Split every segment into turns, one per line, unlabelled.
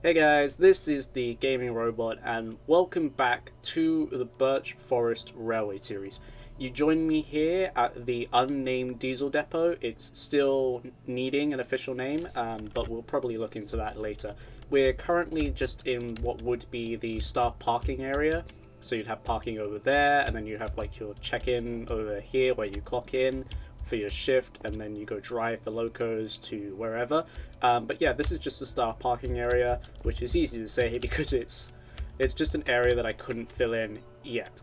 Hey guys, this is the Gaming Robot and welcome back to the Birch Forest Railway series. You join me here at the unnamed diesel depot. It's still needing an official name, but we'll probably look into that later. We're currently just in what would be the staff parking area. So you'd have parking over there, and then you have like your check-in over here where you clock in for your shift, and then you go drive the locos to wherever. But yeah, this is just the staff parking area, which is easy to say because it's just an area that I couldn't fill in yet.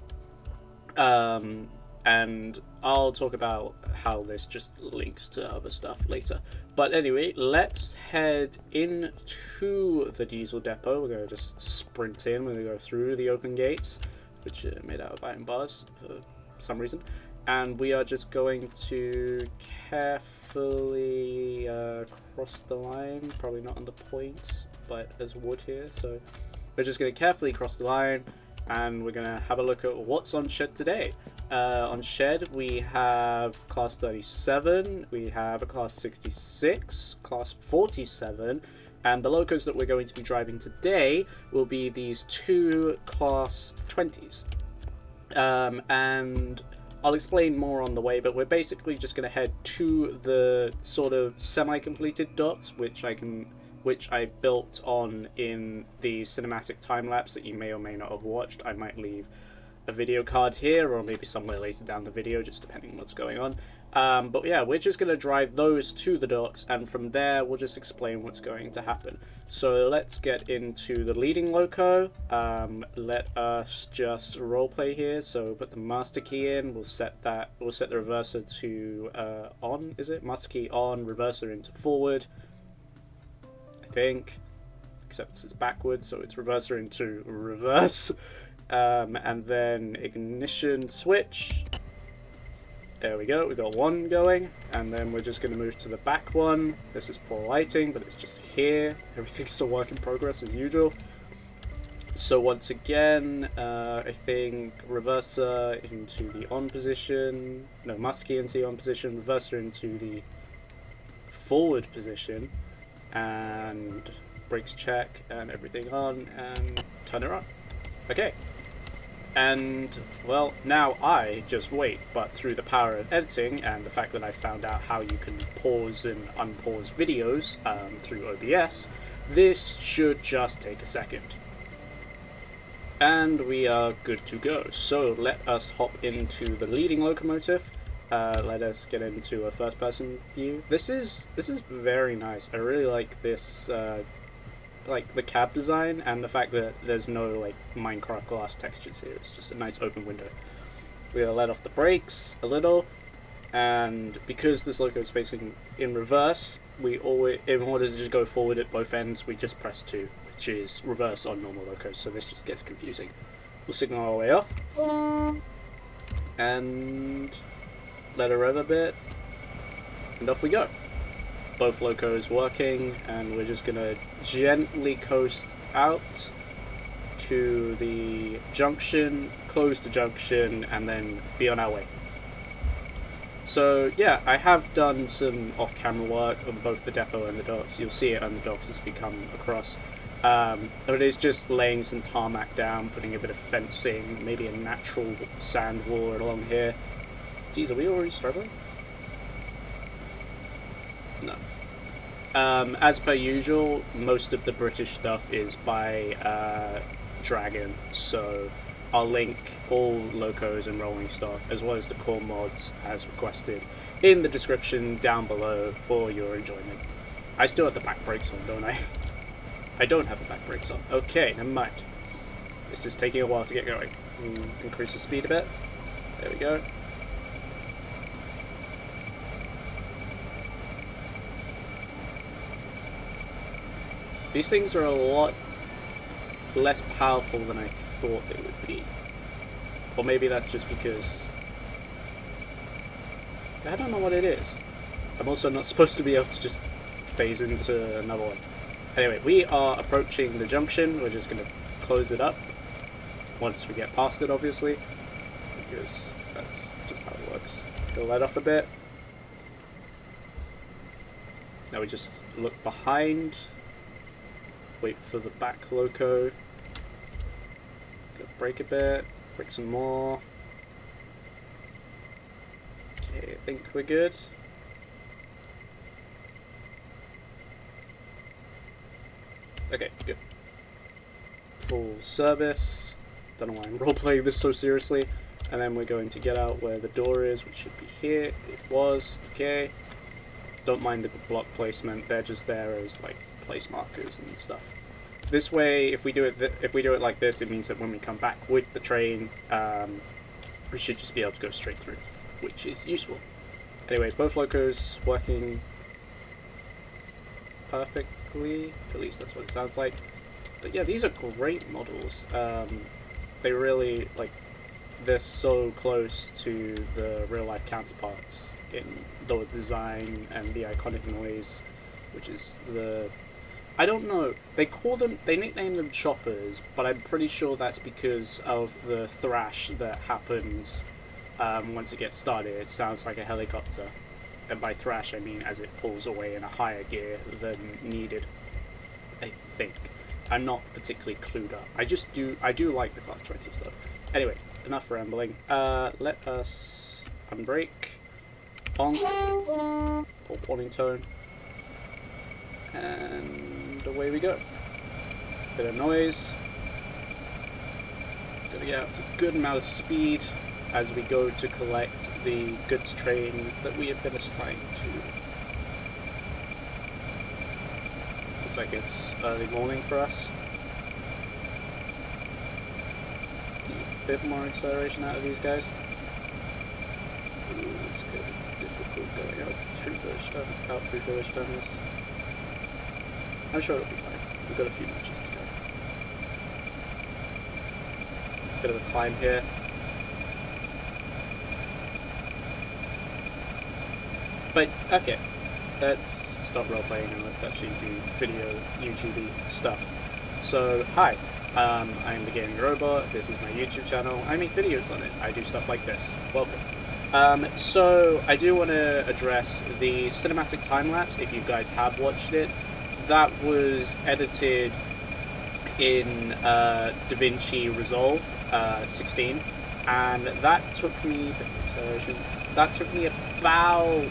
And I'll talk about how this just links to other stuff later. But anyway, let's head into the diesel depot. We're going to just sprint in. We're going to go through the open gates, which are made out of iron bars for some reason. And we are just going to carefully cross the line. Probably not on the points, but there's wood here. So we're just going to carefully cross the line, and we're going to have a look at what's on shed today. On shed, we have class 37, we have a class 66, class 47, and the locos that we're going to be driving today will be these two class 20s. And I'll explain more on the way, but we're basically just going to head to the sort of semi-completed docks, which I built on in the cinematic time lapse that you may or may not have watched. I might leave a video card here, or maybe somewhere later down the video, just depending on what's going on. But yeah, we're just going to drive those to the docks, and from there we'll just explain what's going to happen. So let's get into the leading loco. Let us just roleplay here. So put the master key in. We'll set the reverser to on. Is it master key on? Reverser into forward, I think. Except it's backwards, so it's reverser into reverse. And then ignition switch. There we go, we got one going, and then we're just going to move to the back one. This is poor lighting, but it's just here. Everything's still work in progress as usual. So once again, I think reverser into the on position, no, master key into the on position, reverser into the forward position, and brakes check, and everything on, and turn it on. Okay. And, well, now I just wait, but through the power of editing and the fact that I found out how you can pause and unpause videos through OBS, this should just take a second. And we are good to go. So let us hop into the leading locomotive. Let us get into a first-person view. This is very nice. I really like this. Like the cab design and the fact that there's no like Minecraft glass textures here. It's just a nice open window. We'll let off the brakes a little, and because this loco is facing in reverse, we always, in order to just go forward at both ends, we just press 2, which is reverse on normal locos, so this just gets confusing. We'll signal our way off and let her rev a bit, and off we go. Both locos working, and we're just gonna gently coast out to the junction, close the junction, and then be on our way. So yeah, I have done some off-camera work on both the depot and the docks. You'll see it on the docks as we come across. But it's just laying some tarmac down, putting a bit of fencing, maybe a natural sand wall along here. Geez, are we already struggling? No. As per usual, most of the British stuff is by Dragon, so I'll link all locos and rolling stock, as well as the core mods as requested, in the description down below for your enjoyment. I still have the back brakes on, don't I? I don't have the back brakes on. Okay, never mind. It's just taking a while to get going. Increase the speed a bit. There we go. These things are a lot less powerful than I thought they would be. Or maybe that's just because I don't know what it is. I'm also not supposed to be able to just phase into another one. Anyway, we are approaching the junction. We're just going to close it up once we get past it, obviously, because that's just how it works. Go let off a bit. Now we just look behind Wait for the back loco. Gonna brake a bit, brake some more. Okay, I think we're good. Okay, good. Full service. Don't know why I'm roleplaying this so seriously. And then we're going to get out where the door is, which should be here. It was. Okay. Don't mind the block placement. They're just there as like place markers and stuff. This way, if we do it like this, it means that when we come back with the train, we should just be able to go straight through, which is useful. Anyway, both locos working perfectly. At least that's what it sounds like. But yeah, these are great models. They really, like, they're so close to the real-life counterparts in the design and the iconic noise, which is the... I don't know, they nickname them choppers, but I'm pretty sure that's because of the thrash that happens once it gets started. It sounds like a helicopter. And by thrash, I mean as it pulls away in a higher gear than needed, I think. I'm not particularly clued up. I do like the Class 20s though. Anyway, enough rambling. Let us unbrake, honk, or warning tone, and away we go. Bit of noise. Gonna get out a good amount of speed as we go to collect the goods train that we have been assigned to. Looks like it's early morning for us. A bit more acceleration out of these guys. Ooh, it's good. Difficult going out through village terminus. I'm sure it'll be fine. We've got a few matches to go. Bit of a climb here. But, okay, let's stop roleplaying and let's actually do video YouTube stuff. So, hi, I'm the Gaming Robot, this is my YouTube channel, I make videos on it, I do stuff like this, welcome. So, I do want to address the cinematic time-lapse, if you guys have watched it. That was edited in DaVinci Resolve 16, and that took me about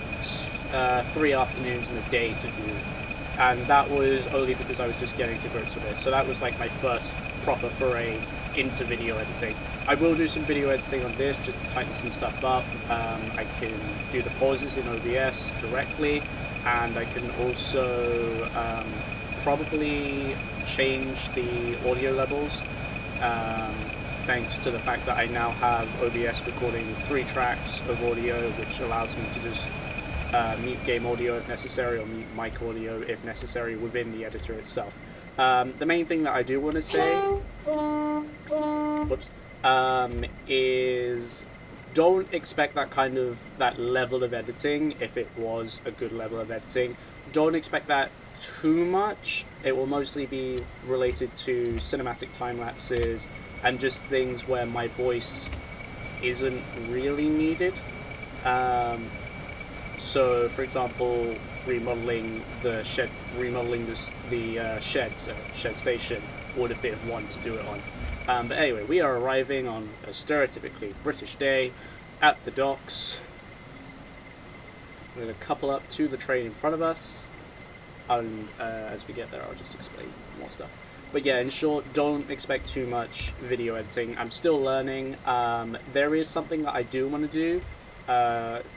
3 afternoons in a day to do, and that was only because I was just getting to grips with it. So that was like my first proper foray into video editing. I will do some video editing on this just to tighten some stuff up. I can do the pauses in OBS directly, and I can also probably change the audio levels. Thanks to the fact that I now have OBS recording 3 tracks of audio, which allows me to just mute game audio if necessary, or mute mic audio if necessary within the editor itself. The main thing that I do want to say is don't expect that level of editing if it was a good level of editing. Don't expect that too much. It will mostly be related to cinematic time lapses and just things where my voice isn't really needed. So, for example, remodeling the shed, shed station would have been one to do it on. But anyway, we are arriving on a stereotypically British day at the docks. We're going to couple up to the train in front of us. And as we get there, I'll just explain more stuff. But yeah, in short, don't expect too much video editing. I'm still learning. There is something that I do want to do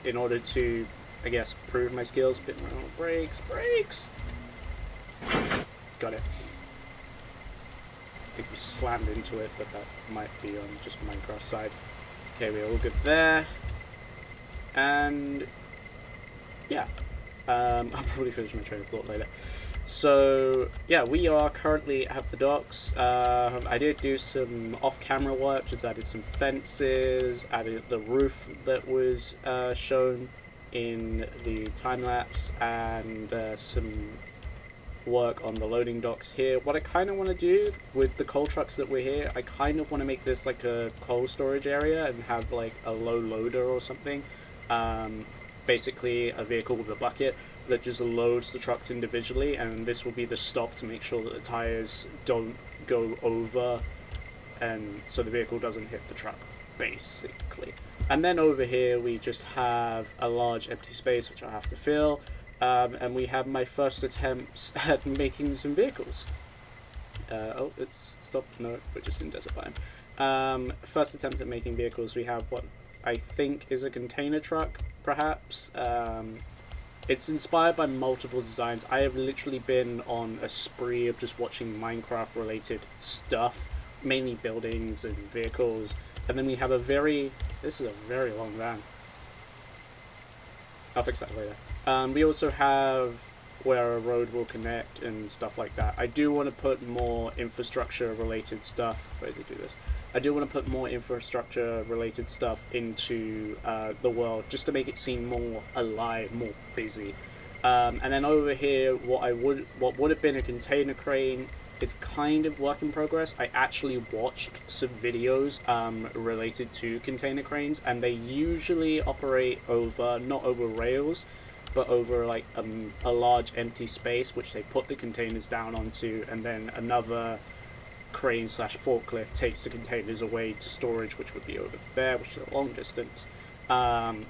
in order to, I guess, prove my skills. A bit more brakes. Got it. I think we slammed into it, but that might be on just Minecraft side. Okay, we're all good there. And yeah, I'll probably finish my train of thought later. So yeah, we are currently at the docks. I did do some off-camera work, just added some fences, added the roof that was shown in the time-lapse, and some work on the loading docks here. What I kind of want to do with the coal trucks that we're here, I kind of want to make this like a coal storage area and have like a low loader or something. Basically a vehicle with a bucket. that just loads the trucks individually, and this will be the stop to make sure that the tires don't go over, and so the vehicle doesn't hit the truck, basically. And then over here we just have a large empty space which I have to fill, and we have my first attempts at making some vehicles. Oh, it's stopped. No, we're just in desert biome. First attempt at making vehicles. We have what I think is a container truck, perhaps. It's inspired by multiple designs. I have literally been on a spree of just watching Minecraft related stuff, mainly buildings and vehicles. And then we have this is a very long van. I'll fix that later. We also have where a road will connect and stuff like that. I do want to put more infrastructure related stuff. Where did I do this? I do want to put more infrastructure related stuff into the world, just to make it seem more alive, more busy. And then over here, what would have been a container crane, it's kind of work in progress. I actually watched some videos related to container cranes, and they usually operate not over rails, but over like a large empty space which they put the containers down onto, and then another crane / forklift takes the containers away to storage, which would be over there, which is a long distance, and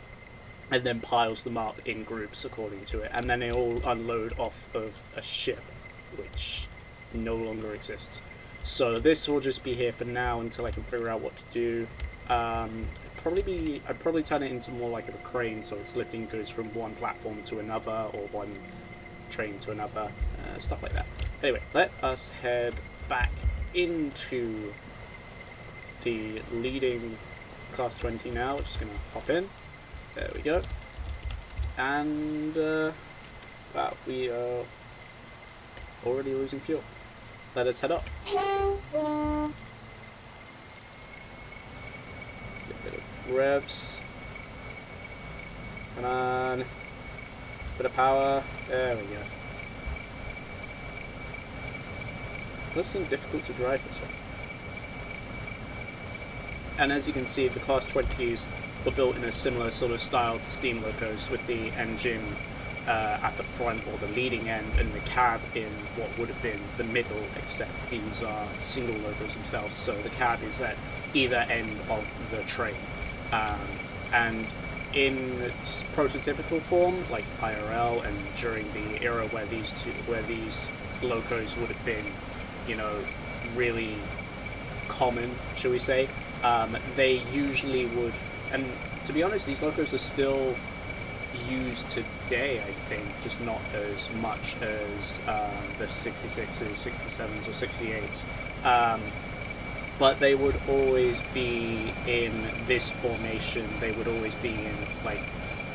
then piles them up in groups according to it, and then they all unload off of a ship which no longer exists. So this will just be here for now until I can figure out what to do. I'd probably turn it into more like a crane, so it's lifting goods from one platform to another, or one train to another, stuff like that. Anyway, let us head back into the leading class 20 now. We're just going to hop in. There we go. And wow, we are already losing fuel. Let us head up. Revs. Come on. Bit of power. There we go. Does seem difficult to drive this one. And as you can see, the Class 20s were built in a similar sort of style to steam locos, with the engine at the front or the leading end, and the cab in what would have been the middle, except these are single locos themselves, so the cab is at either end of the train. And in prototypical form, like IRL, and during the era where these locos would have been, you know, really common, shall we say, they usually would, and to be honest, these locos are still used today, I think, just not as much as the 66s, 67s, or 68s. But they would always be in this formation. They would always be in like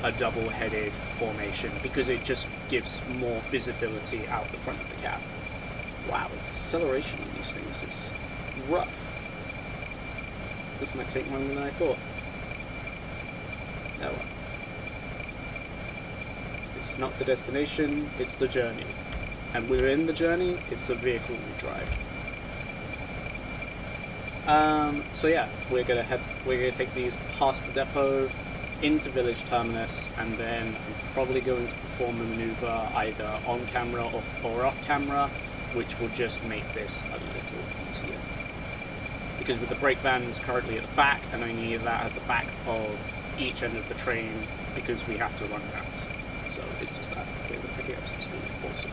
a double-headed formation, because it just gives more visibility out the front of the cab. Wow, acceleration on these things is rough. This might take longer than I thought. Oh well. It's not the destination, it's the journey. And within the journey, it's the vehicle we drive. So yeah, we're gonna take these past the depot into village terminus, and then I'm probably going to perform a maneuver either on camera or off camera, which will just make this a little easier. Because with the brake vans currently at the back, and I need that at the back of each end of the train, because we have to run around. So it's just that. Okay, we're picking up some speed. Awesome.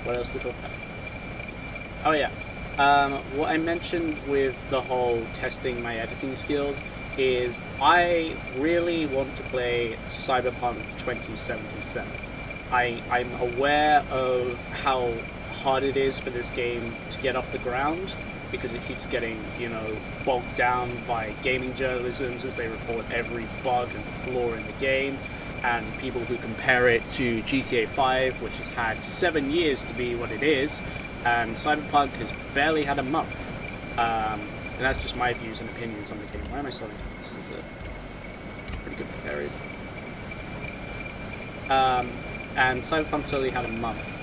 What else to talk about? Oh yeah, what I mentioned with the whole testing my editing skills is I really want to play Cyberpunk 2077. I'm aware of how hard it is for this game to get off the ground, because it keeps getting, you know, bogged down by gaming journalisms as they report every bug and flaw in the game, and people who compare it to GTA 5, which has had 7 years to be what it is, and Cyberpunk has barely had a month. And that's just my views and opinions on the game. Why am I selling it? This is a pretty good period. And Cyberpunk's only had a month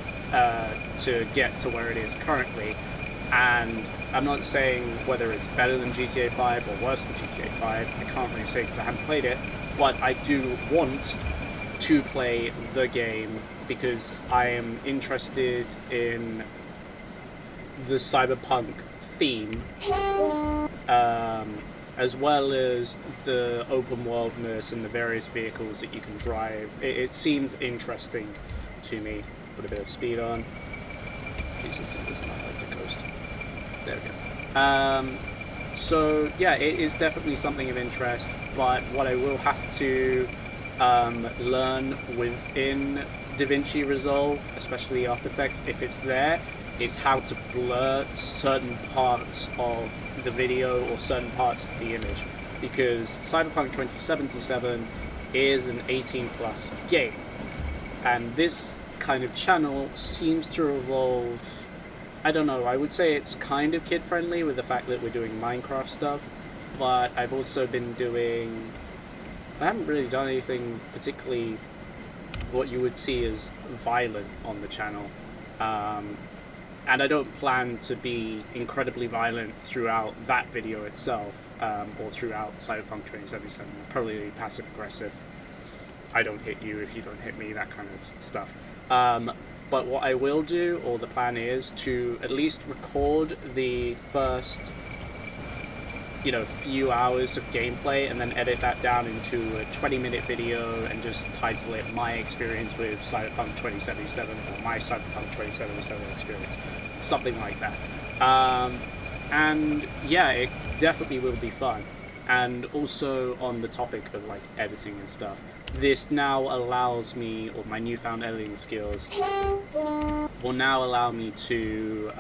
to get to where it is currently, and I'm not saying whether it's better than GTA 5 or worse than GTA 5. I can't really say because I haven't played it, but I do want to play the game because I am interested in the cyberpunk theme, as well as the open worldness and the various vehicles that you can drive. It seems interesting to me. Put a bit of speed on. Jesus, it does not like to coast. There we go. So yeah, it is definitely something of interest, but what I will have to learn within DaVinci Resolve, especially After Effects, if it's there, is how to blur certain parts of the video or certain parts of the image, because Cyberpunk 2077 is an 18 plus game, and this kind of channel seems to revolve, I don't know, I would say it's kind of kid friendly with the fact that we're doing Minecraft stuff, but I've also been doing, I haven't really done anything particularly what you would see as violent on the channel. And I don't plan to be incredibly violent throughout that video itself, or throughout Cyberpunk 2077. Probably passive aggressive. I don't hit you if you don't hit me, that kind of stuff. But what I will do, or the plan is, to at least record the first, few hours of gameplay and then edit that down into a 20-minute video and just title it My Experience with Cyberpunk 2077 or My Cyberpunk 2077 Experience. Something like that. And yeah, it definitely will be fun. And also on the topic of like editing and stuff, this now allows me, or my newfound editing skills will now allow me to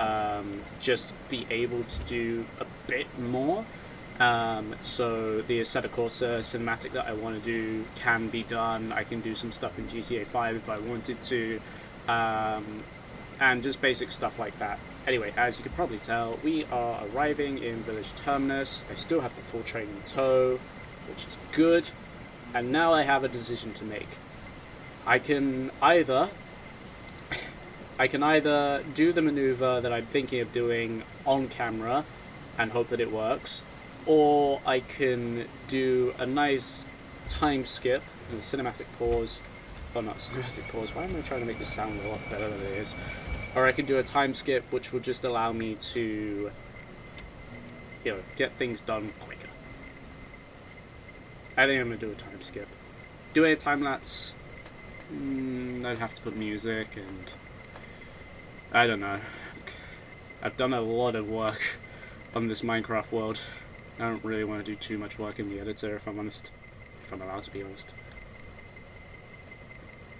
just be able to do a bit more. So the Assetto Corsa cinematic that I want to do can be done. I can do some stuff in GTA 5 if I wanted to, and just basic stuff like that. Anyway, as you can probably tell, we are arriving in Village Terminus. I still have the full train in tow, which is good. And now I have a decision to make. I can either do the maneuver that I'm thinking of doing on camera and hope that it works, or I can do a nice time skip and a cinematic pause. Oh, not cinematic pause. Why am I trying to make this sound a lot better than it is? Or I can do a time skip, which will just allow me to, get things done quicker. I think I'm going to do a time skip. Doing a time lapse, I'd have to put music and I don't know. I've done a lot of work on this Minecraft world. I don't really want to do too much work in the editor, if I'm honest. If I'm allowed to be honest.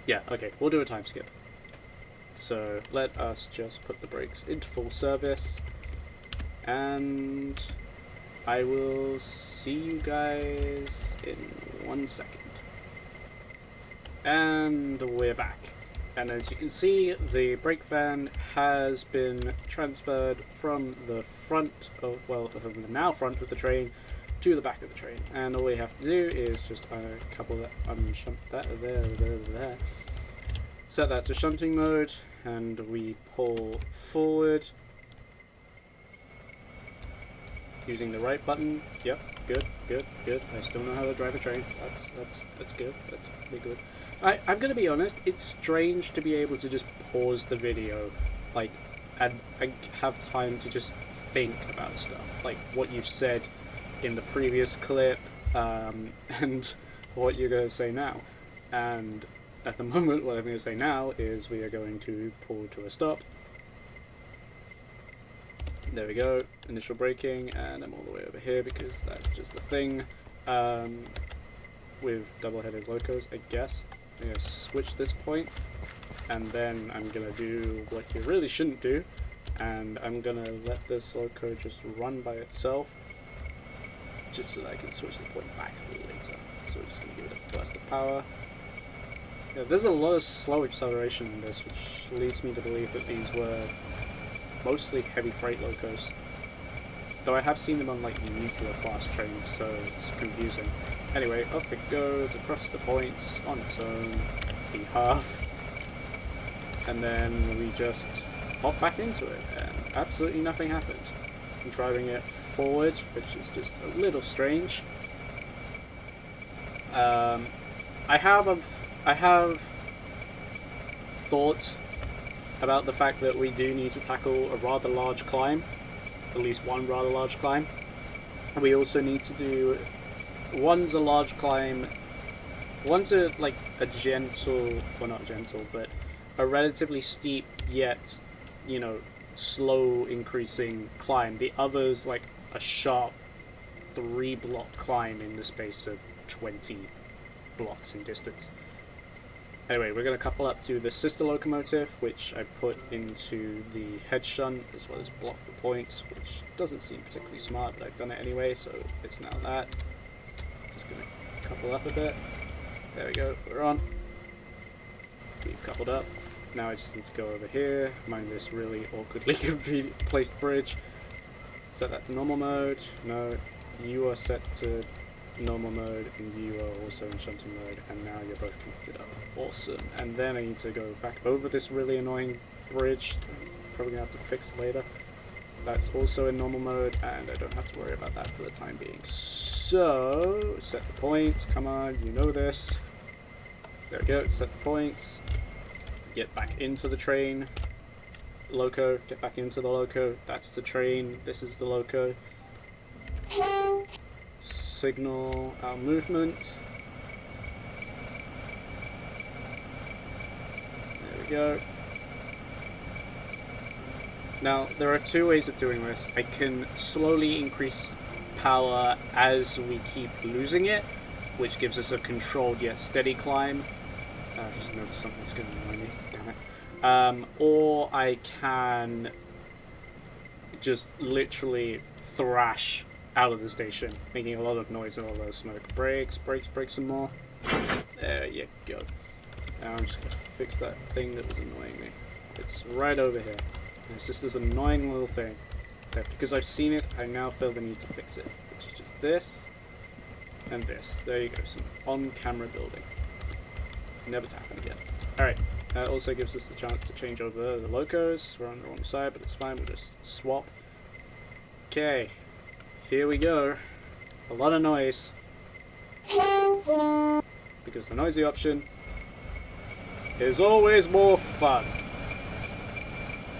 Yeah, okay, we'll do a time skip. So let us just put the brakes into full service, and I will see you guys in 1 second. And we're back. And as you can see, the brake van has been transferred from the front of, from the now front of the train to the back of the train. And all we have to do is just couple that, unshunt that, there. Set that to shunting mode, and we pull forward using the right button. Yep, good. I still know how to drive a train. That's good. That's pretty good. I'm gonna be honest. It's strange to be able to just pause the video, and I have time to just think about stuff, like what you've said in the previous clip, and what you're gonna say now. And at the moment, what I'm going to say now is we are going to pull to a stop. There we go, initial braking, and I'm all the way over here because that's just a thing with double-headed locos, I guess. I'm going to switch this point, and then I'm going to do what you really shouldn't do, and I'm going to let this loco just run by itself, just so that I can switch the point back a little later. So we're just going to give it a burst of power. Yeah, there's a lot of slow acceleration in this, which leads me to believe that these were mostly heavy freight locos. Though I have seen them on like nuclear fast trains, so it's confusing. Anyway, off it goes across the points on its own behalf. And then we just hop back into it, and absolutely nothing happened. I'm driving it forward, which is just a little strange. I have thought about the fact that we do need to tackle a rather large climb, at least one rather large climb. We also need to do, one's a large climb, one's a, like, a gentle, well not gentle, but a relatively steep yet, you know, slow increasing climb. The other's like a sharp 3-block climb in the space of 20 blocks in distance. Anyway, we're going to couple up to the sister locomotive, which I put into the head shunt, as well as block the points, which doesn't seem particularly smart, but I've done it anyway, so it's now that. Just going to couple up a bit. There we go, we're on. We've coupled up. Now I just need to go over here, mind this really awkwardly placed bridge. Set that to normal mode. No, you are set to normal mode, and you are also in shunting mode, and now you're both connected up. Awesome. And then I need to go back over this really annoying bridge. I'm probably gonna have to fix later. That's also in normal mode, and I don't have to worry about that for the time being. So, set the points. Come on, you know this. There we go. Set the points. Get back into the train. Loco. Get back into the Loco. That's the train. This is the Loco. Signal our movement. There we go. Now, there are two ways of doing this. I can slowly increase power as we keep losing it, which gives us a controlled yet steady climb. I just noticed something's going to annoy me. Damn it. Or I can just literally thrash out of the station, making a lot of noise and a lot of smoke. Brakes, brakes, brakes some more. There you go. Now I'm just going to fix that thing that was annoying me. It's right over here. And it's just this annoying little thing. That because I've seen it, I now feel the need to fix it. Which is just this and this. There you go, some on-camera building. Never to happen again. Alright, that also gives us the chance to change over the locos. We're on the wrong side, but it's fine, we'll just swap. Okay. Here we go. A lot of noise. Because the noisy option is always more fun.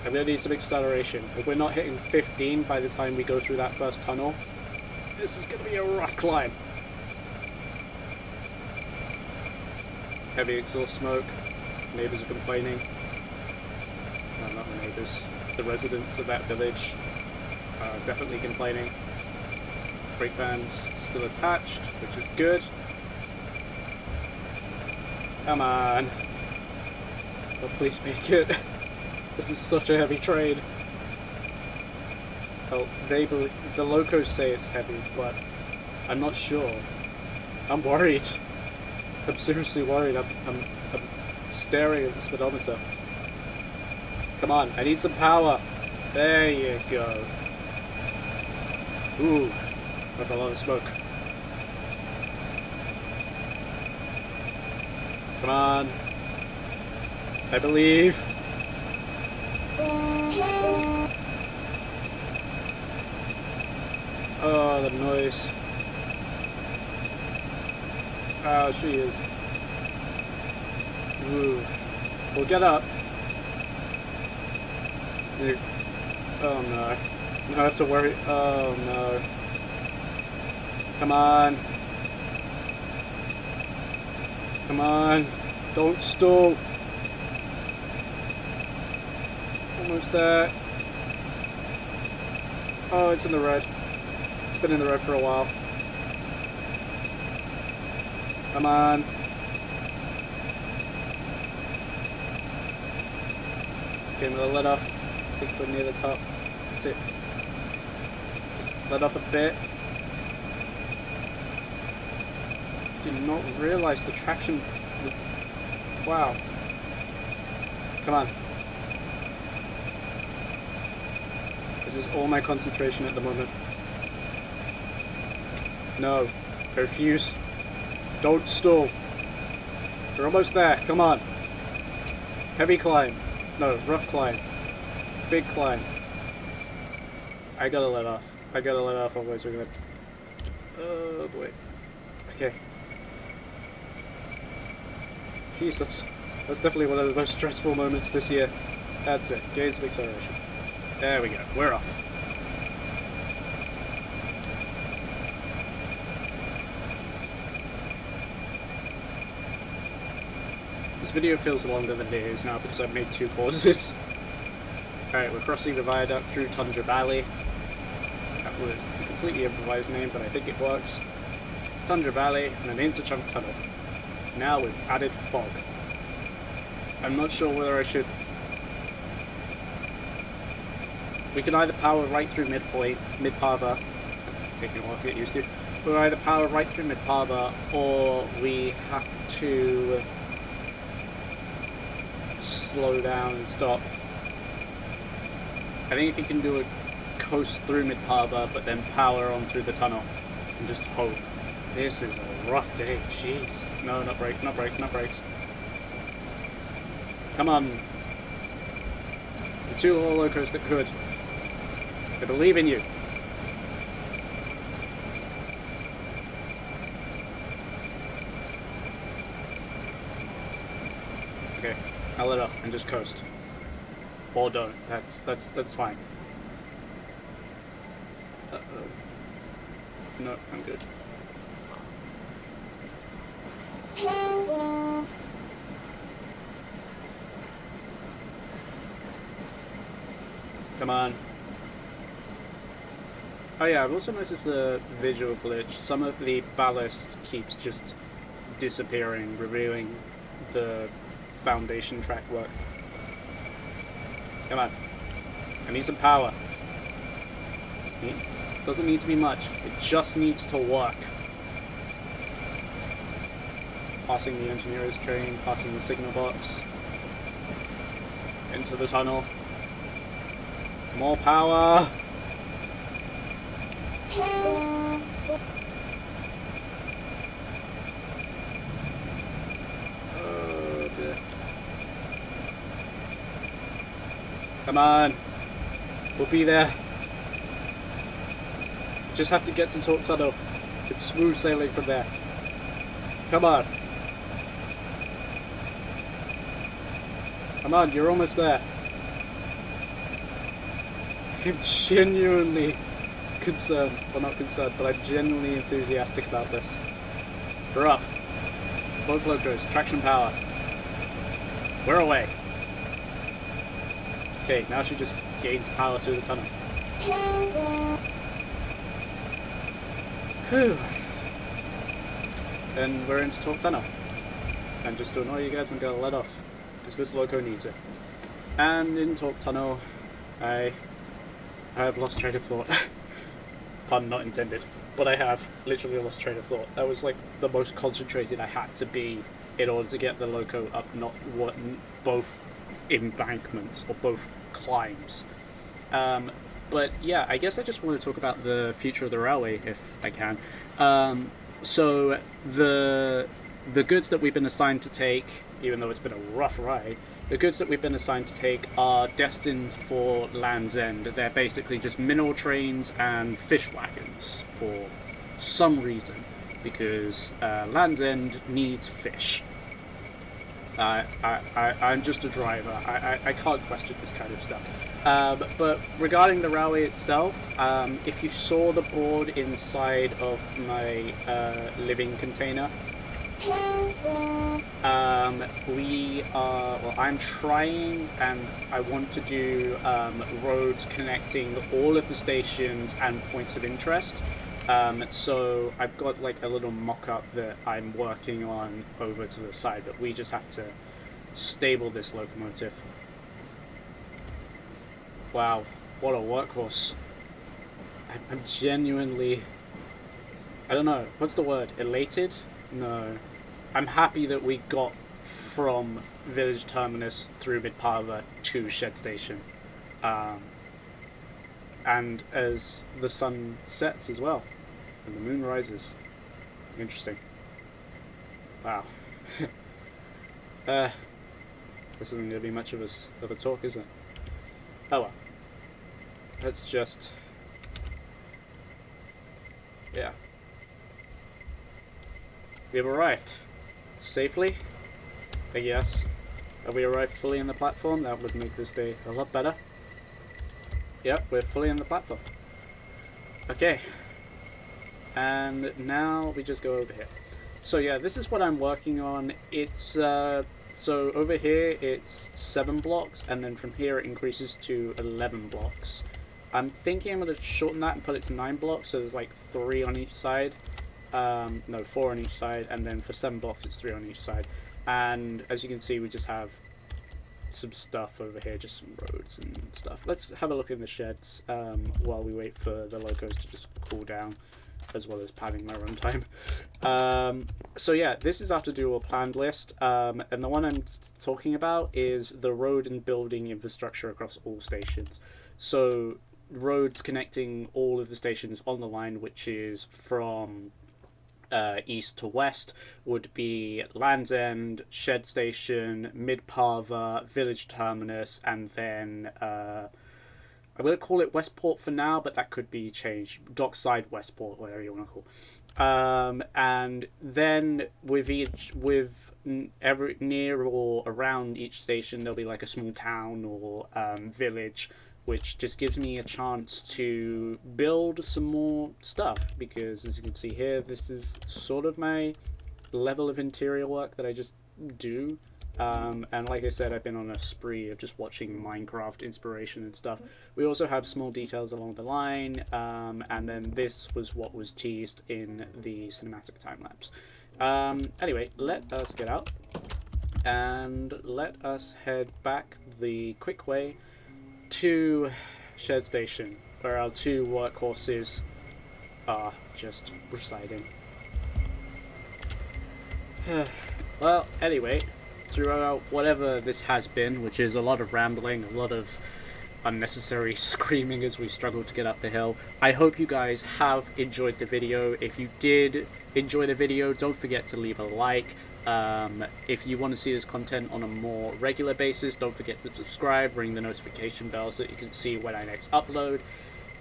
I'm going to need some acceleration. If we're not hitting 15 by the time we go through that first tunnel, this is going to be a rough climb. Heavy exhaust smoke. Neighbours are complaining. No, not the neighbours. The residents of that village are definitely complaining. Brake fans still attached, which is good. Come on. Oh, please make it. This is such a heavy train. Oh, the locos say it's heavy, but I'm not sure. I'm worried. I'm seriously worried. I'm staring at the speedometer. Come on, I need some power. There you go. Ooh. That's a lot of smoke. Come on. I believe. Oh, the noise. Oh, she is. Ooh. We'll get up. Oh no. I have to worry. Oh no. Come on. Come on. Don't stall. Almost there. Oh, it's in the red. It's been in the red for a while. Come on. Okay, I'm gonna let off. I think we're near the top. That's it. Just let off a bit. Did not realize the traction. Wow. Come on. This is all my concentration at the moment. No. I refuse. Don't stall. We're almost there. Come on. Heavy climb. No, rough climb. Big climb. I gotta let off. I gotta let off, otherwise we're gonna... Oh boy. Okay. Jeez, that's definitely one of the most stressful moments this year. That's it. Gain some acceleration. There we go. We're off. This video feels longer than it is now because I've made 2 pauses. Alright, we're crossing the viaduct through Tundra Valley. That was a completely improvised name, but I think it works. Tundra Valley and an interchunk tunnel. Now with added fog. I'm not sure whether I should... We can either power right through Midpaver. That's taking a while to get used to. We'll either power right through Midpaver, or we have to slow down and stop. I think if you can do a coast through Midpaver, but then power on through the tunnel, and just hope. This is a rough day, jeez. No, not brakes, not brakes, not brakes. Come on. The 2 little locos that could. I believe in you. Okay, I'll let up and just coast. Or don't. That's fine. Uh-oh. No, I'm good. Come on. Oh yeah, I've also noticed a visual glitch. Some of the ballast keeps just disappearing, revealing the foundation track work. Come on. I need some power. It doesn't need to be much. It just needs to work. Passing the engineer's train, passing the signal box. Into the tunnel. More power! Oh dear. Come on! We'll be there. Just have to get to Torque Tunnel. It's smooth sailing from there. Come on. Come on, you're almost there. I'm genuinely concerned. Well, not concerned, but I'm genuinely enthusiastic about this. We're up. Both locos, traction power. We're away. Okay, now she just gains power through the tunnel. Whew. Then we're into Torque Tunnel. And just to annoy you guys, I'm gonna let off. Because this loco needs it. And in Torque Tunnel, I have lost train of thought. Pun not intended. But I have literally lost train of thought. That was like the most concentrated I had to be in order to get the loco up both embankments or both climbs. But yeah, I guess I just want to talk about the future of the railway if I can. So the goods that we've been assigned to take, even though it's been a rough ride, the goods that we've been assigned to take are destined for Land's End. They're basically just mineral trains and fish wagons for some reason, because Land's End needs fish. I'm just a driver. I can't question this kind of stuff. But regarding the railway itself, if you saw the board inside of my living container, I'm trying, and I want to do roads connecting all of the stations and points of interest. So I've got like a little mock-up that I'm working on over to the side, but we just have to stable this locomotive. Wow, what a workhorse. I'm genuinely, I don't know, what's the word, elated? No. I'm happy that we got from Village Terminus through Midpaver to Shed Station. And as the sun sets as well, and the moon rises. Interesting. Wow. This isn't going to be much of a talk, is it? Oh well. Let's just... Yeah. We have arrived. Safely. Yes. Have we arrived fully in the platform? That would make this day a lot better. Yep, we're fully in the platform. Okay. And now we just go over here. So yeah, this is what I'm working on. It's so over here it's 7 blocks, and then from here it increases to 11 blocks. I'm thinking I'm going to shorten that and put it to 9 blocks, so there's like 3 on each side. No, 4 on each side, and then for 7 blocks it's 3 on each side. And as you can see, we just have some stuff over here, just some roads and stuff. Let's have a look in the sheds while we wait for the locos to just cool down, as well as padding my runtime. So yeah, this is our to-do or planned list, and the one I'm talking about is the road and building infrastructure across all stations. So roads connecting all of the stations on the line, which is from east to west, would be Land's End, Shed Station, Midpaver, Village Terminus, and then I'm going to call it Westport for now, but that could be changed. Dockside, Westport, whatever you want to call. And then with every near or around each station, there'll be like a small town or village, which just gives me a chance to build some more stuff, because as you can see here, this is sort of my level of interior work that I just do. And like I said, I've been on a spree of just watching Minecraft inspiration and stuff. We also have small details along the line, and then this was what was teased in the cinematic time-lapse. Anyway, let us get out, and let us head back the quick way to Shed Station, where our 2 workhorses are just residing. Well, anyway, throughout whatever this has been, which is a lot of rambling, a lot of unnecessary screaming as we struggle to get up the hill, I hope you guys have enjoyed the video. If you did enjoy the video, don't forget to leave a like. If you want to see this content on a more regular basis, don't forget to subscribe, ring the notification bell so that you can see when I next upload.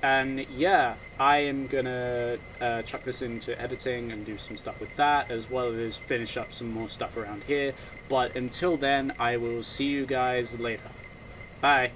And yeah, I am gonna chuck this into editing and do some stuff with that, as well as finish up some more stuff around here. But until then, I will see you guys later. Bye.